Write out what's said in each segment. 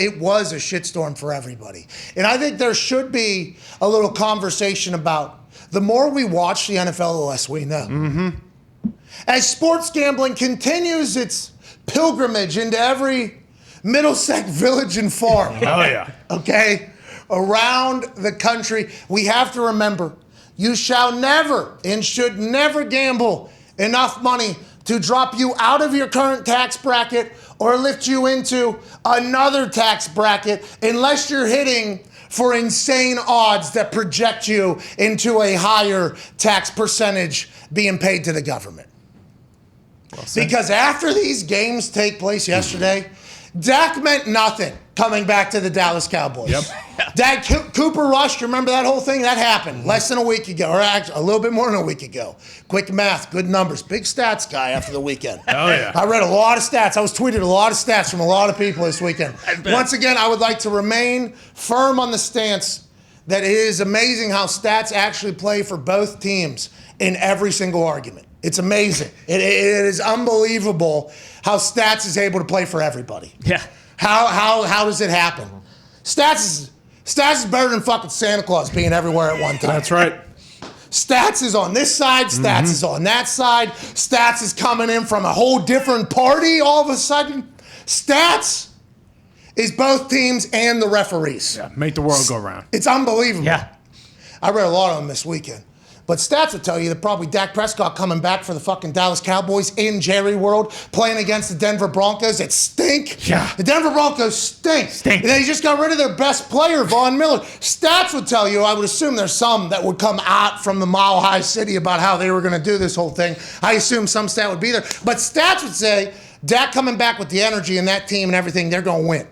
it was a shitstorm for everybody. And I think there should be a little conversation about the more we watch the NFL, the less we know. Mm-hmm. As sports gambling continues its pilgrimage into every Middlesex village and farm. Oh, yeah. Okay? Around the country, we have to remember, you shall never and should never gamble enough money to drop you out of your current tax bracket or lift you into another tax bracket unless you're hitting for insane odds that project you into a higher tax percentage being paid to the government. Well, because after these games take place yesterday, Dak meant nothing coming back to the Dallas Cowboys. Yep. Dak Cooper Rush, you remember that whole thing? That happened less than a week ago, or actually a little bit more than a week ago. Quick math, good numbers. Big stats guy after the weekend. Oh, yeah. I read a lot of stats. I was tweeted a lot of stats from a lot of people this weekend. Once again, I would like to remain firm on the stance that it is amazing how stats actually play for both teams in every single argument. It's amazing. It is unbelievable how stats is able to play for everybody. Yeah. How does it happen? Stats is better than fucking Santa Claus being everywhere at one time. That's right. Stats is on this side, stats is on that side. Stats is coming in from a whole different party all of a sudden. Stats is both teams and the referees. Yeah, make the world go round. It's unbelievable. Yeah. I read a lot of them this weekend. But stats will tell you that probably Dak Prescott coming back for the fucking Dallas Cowboys in Jerry World, playing against the Denver Broncos that stink. Yeah. The Denver Broncos stink. And they just got rid of their best player, Von Miller. Stats would tell you, I would assume there's some that would come out from the Mile High City about how they were going to do this whole thing. I assume some stat would be there. But stats would say, Dak coming back with the energy in that team and everything, they're going to win.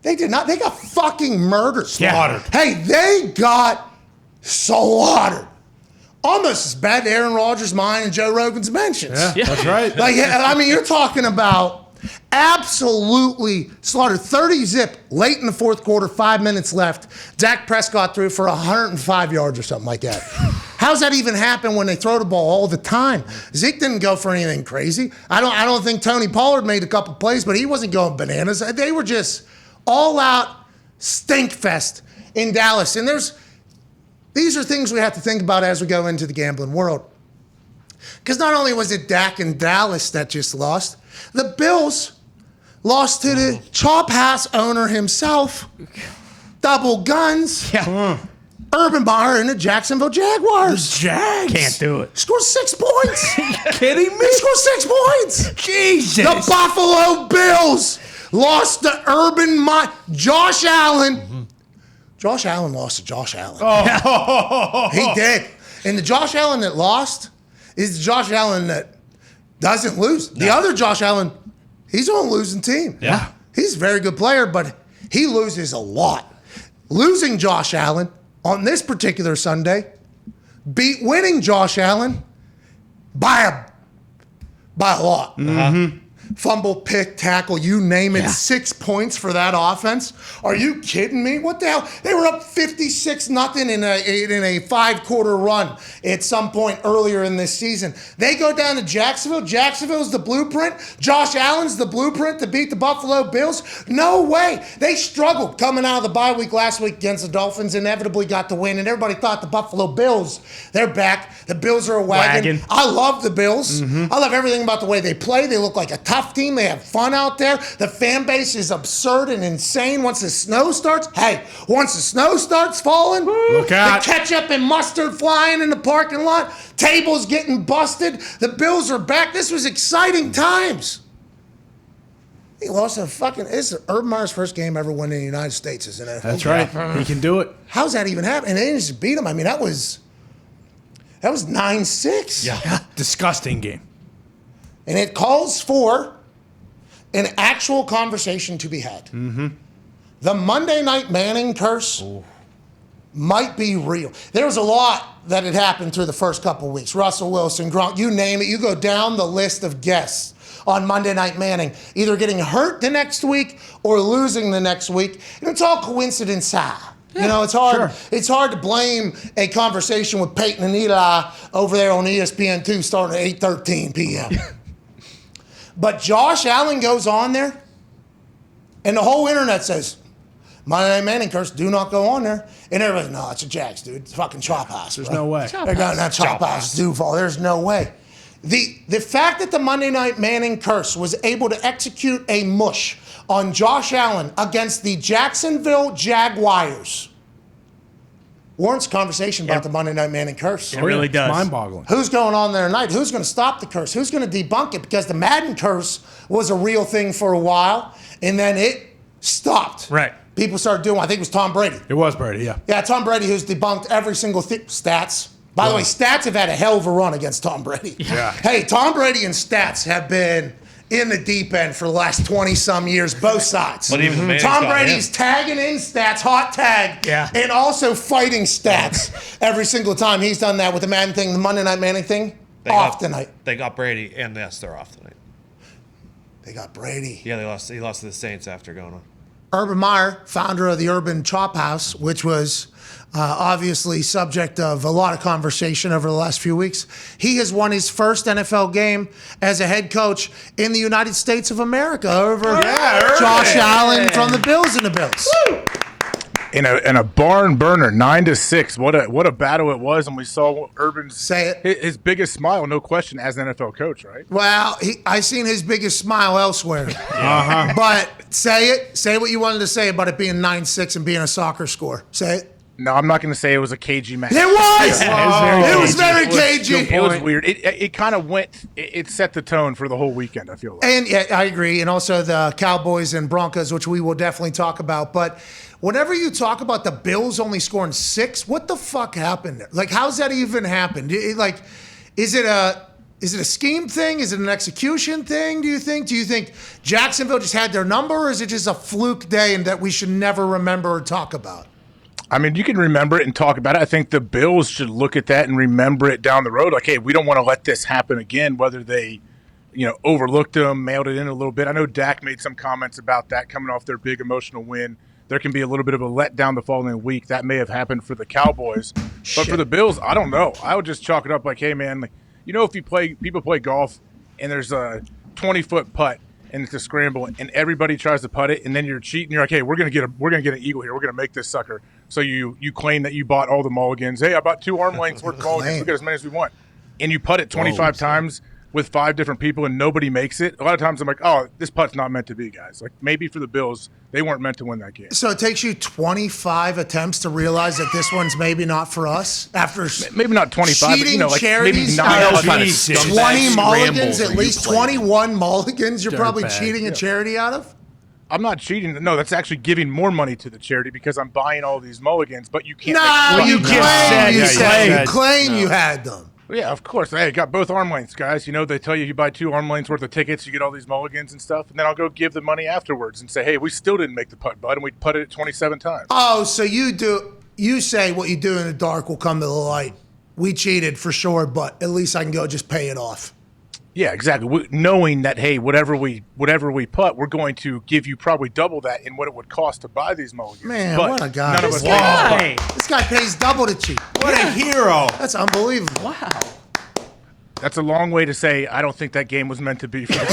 They did not. They got fucking murdered. Slaughtered. Hey, they got slaughtered. Almost as bad as Aaron Rodgers, mine, and Joe Rogan's mentions. Yeah, that's right. Like, I mean, you're talking about absolutely slaughtered. 30 zip late in the fourth quarter, 5 minutes left. Dak Prescott threw for 105 yards or something like that. How's that even happen when they throw the ball all the time? Zeke didn't go for anything crazy. I don't think Tony Pollard made a couple plays, but he wasn't going bananas. They were just all out stink fest in Dallas. And these are things we have to think about as we go into the gambling world. Because not only was it Dak and Dallas that just lost, the Bills lost to the chop house owner himself, double guns, Urban Meyer and the Jacksonville Jaguars. The Jags. Can't do it. Scored 6 points. Kidding me? They scored 6 points. Jesus. The Buffalo Bills lost to Urban Meyer. Josh Allen. Josh Allen lost to Josh Allen. Oh. He did. And the Josh Allen that lost is the Josh Allen that doesn't lose. No. The other Josh Allen, he's on a losing team. Yeah. He's a very good player, but he loses a lot. Losing Josh Allen on this particular Sunday beat winning Josh Allen by a lot. Mm-hmm. Fumble, pick, tackle, you name it, 6 points for that offense. Are you kidding me? What the hell? They were up 56-0 in a 5-quarter run at some point earlier in this season. They go down to Jacksonville. Jacksonville's the blueprint. Josh Allen's the blueprint to beat the Buffalo Bills. No way. They struggled coming out of the bye week last week against the Dolphins, inevitably got the win, and everybody thought the Buffalo Bills, they're back. The Bills are a wagon. I love the Bills. I love everything about the way they play. They look like a tough team. They have fun out there. The fan base is absurd and insane once the snow starts. Hey, once the snow starts falling, look out. The ketchup and mustard flying in the parking lot, tables getting busted, the Bills are back. This was exciting times. He lost this is Urban Meyer's first game ever won in the United States, isn't it? That's right. He can do it. How's that even happen? And they didn't just beat him. I mean, that was 9-6. Yeah. Disgusting game. And it calls for an actual conversation to be had. Mm-hmm. The Monday Night Manning curse might be real. There was a lot that had happened through the first couple of weeks. Russell Wilson, Gronk, you name it. You go down the list of guests on Monday Night Manning, either getting hurt the next week or losing the next week. And it's all coincidence. You know, it's hard. Sure. It's hard to blame a conversation with Peyton and Eli over there on ESPN2 starting at 8:13 p.m. But Josh Allen goes on there And the whole internet says, Monday Night Manning curse, do not go on there. And everybody's, no, it's a Jags, dude. It's fucking chop house. There's no way. They're going, that chop house, Duval. There's no way. The fact that the Monday Night Manning curse was able to execute a mush on Josh Allen against the Jacksonville Jaguars warrants conversation about the Monday Night Manning curse. It really does. It's mind-boggling. Who's going on there tonight? Who's going to stop the curse? Who's going to debunk it? Because the Madden curse was a real thing for a while, and then it stopped. Right. People started doing, I think it was Tom Brady. It was Brady, yeah. Yeah, Tom Brady, who's debunked every single stats. By the way, stats have had a hell of a run against Tom Brady. Yeah. Hey, Tom Brady and stats have been in the deep end for the last 20-some years, both sides. But even the Manning's Tom got Brady's him. tagging in stats, hot tag, and also fighting stats every single time. He's done that with the Madden thing, the Monday Night Manning thing, tonight. They got Brady, and yes, they're off tonight. They got Brady. Yeah, he lost to the Saints after going on. Urban Meyer, founder of the Urban Chop House, which was obviously subject of a lot of conversation over the last few weeks. He has won his first NFL game as a head coach in the United States of America over Josh Allen from the Bills and the Bills. Woo! In a barn burner, 9-6. What a battle it was, and we saw Urban's his biggest smile, no question, as an NFL coach, right? Well, I seen his biggest smile elsewhere. But say what you wanted to say about it being 9-6 and being a soccer score. Say it. No, I'm not going to say it was a cagey match. It was. It was very cagey. It was weird. It kind of went. It set the tone for the whole weekend, I feel like. And yeah, I agree. And also the Cowboys and Broncos, which we will definitely talk about. But whenever you talk about the Bills only scoring 6, what the fuck happened there? Like, how's that even happened? Is it a scheme thing? Is it an execution thing, do you think? Do you think Jacksonville just had their number, or is it just a fluke day and that we should never remember or talk about? I mean, you can remember it and talk about it. I think the Bills should look at that and remember it down the road. Like, hey, we don't want to let this happen again, whether they, overlooked them, mailed it in a little bit. I know Dak made some comments about that coming off their big emotional win. There can be a little bit of a letdown the following week. That may have happened for the Cowboys. But for the Bills, I don't know. I would just chalk it up like, hey, man, if people play golf and there's a 20-foot putt and it's a scramble and everybody tries to putt it and then you're cheating, you're like, hey, we're gonna get an eagle here. We're gonna make this sucker. So you claim that you bought all the mulligans. Hey, I bought 2 arm lengths worth of mulligans. We get as many as we want. And you putt it 25 times with 5 different people and nobody makes it. A lot of times I'm like, oh, this putt's not meant to be, guys. Like, maybe for the Bills, they weren't meant to win that game. So it takes you 25 attempts to realize that this one's maybe not for us? After maybe not 25, cheating but charities, maybe 9 out of out of 20 mulligans, at least 21 mulligans you're probably Dirtbag. cheating a charity out of? I'm not cheating. No, that's actually giving more money to the charity because I'm buying all these mulligans, but you can't. No, you said claim you had them. Well, yeah, of course. Hey, got both arm lengths, guys. They tell you buy 2 arm lengths worth of tickets, you get all these mulligans and stuff, and then I'll go give the money afterwards and say, hey, we still didn't make the putt, bud, and we putted it 27 times. Oh, so you say what you do in the dark will come to the light. We cheated for sure, but at least I can go just pay it off. Yeah, exactly. Knowing that, hey, whatever we putt, we're going to give you probably double that in what it would cost to buy these mulligans. Man, but what a guy. None of us This guy pays double to cheat. What a hero. That's unbelievable. Wow. That's a long way to say I don't think that game was meant to be for the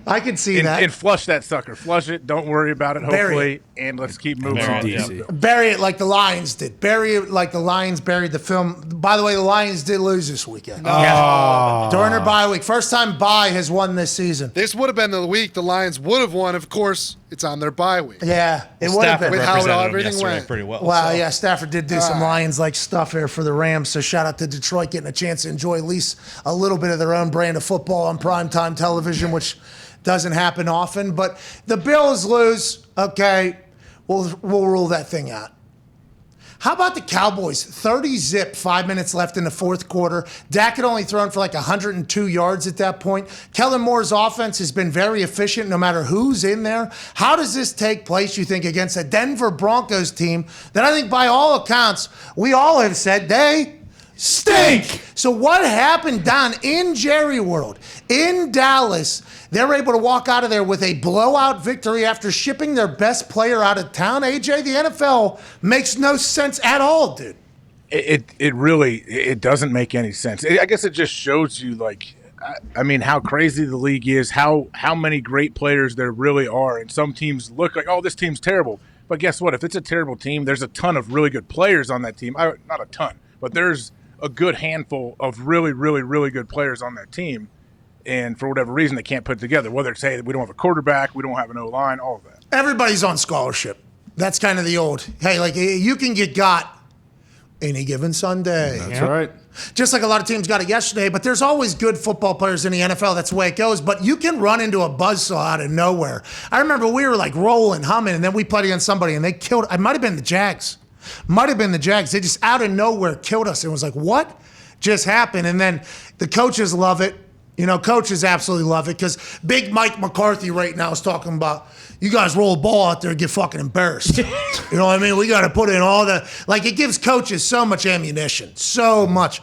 I can see that. And flush that sucker. Flush it. Don't worry about it, Bury hopefully. And let's keep moving on. Bury it like the Lions did. Bury it like the Lions buried the film. By the way, the Lions did lose this weekend. During their bye week. First time bye has won this season. This would have been the week the Lions would have won. Of course, it's on their bye week. Yeah, it would have been. With how represented everything yesterday went. pretty well. Well, yeah, Stafford did do some Lions-like stuff here for the Rams, so shout out to Detroit getting a chance to enjoy at least a little bit of their own brand of football on primetime television, which doesn't happen often. But the Bills lose, okay, we'll rule that thing out. How about the Cowboys? 30-zip, 5 minutes left in the fourth quarter. Dak had only thrown for like 102 yards at that point. Kellen Moore's offense has been very efficient no matter who's in there. How does this take place, you think, against a Denver Broncos team that I think by all accounts, we all have said they stink? So what happened down in Jerry World, in Dallas? They're able to walk out of there with a blowout victory after shipping their best player out of town. AJ, the NFL makes no sense at all, dude. It really doesn't make any sense. I guess it just shows you, like, I mean, how crazy the league is, how many great players there really are. And some teams look like, oh, this team's terrible. But guess what? If it's a terrible team, there's a ton of really good players on that team. Not a ton, but there's a good handful of really, really, really good players on that team. And for whatever reason, they can't put it together. Whether it's, hey, we don't have a quarterback, we don't have an O-line, all of that. Everybody's on scholarship. That's kind of the old, hey, like you can get got any given Sunday. That's right. Just like a lot of teams got it yesterday, but there's always good football players in the NFL. That's the way it goes. But you can run into a buzzsaw out of nowhere. I remember we were like rolling, humming, and then we played against somebody and they killed. It might have been the Jags. They just out of nowhere killed us. It was like, what just happened? And then the coaches love it. You know, coaches absolutely love it because Big Mike McCarthy right now is talking about, you guys roll a ball out there and get fucking embarrassed. You know what I mean? We got to put in all the, like, it gives coaches so much ammunition, so much.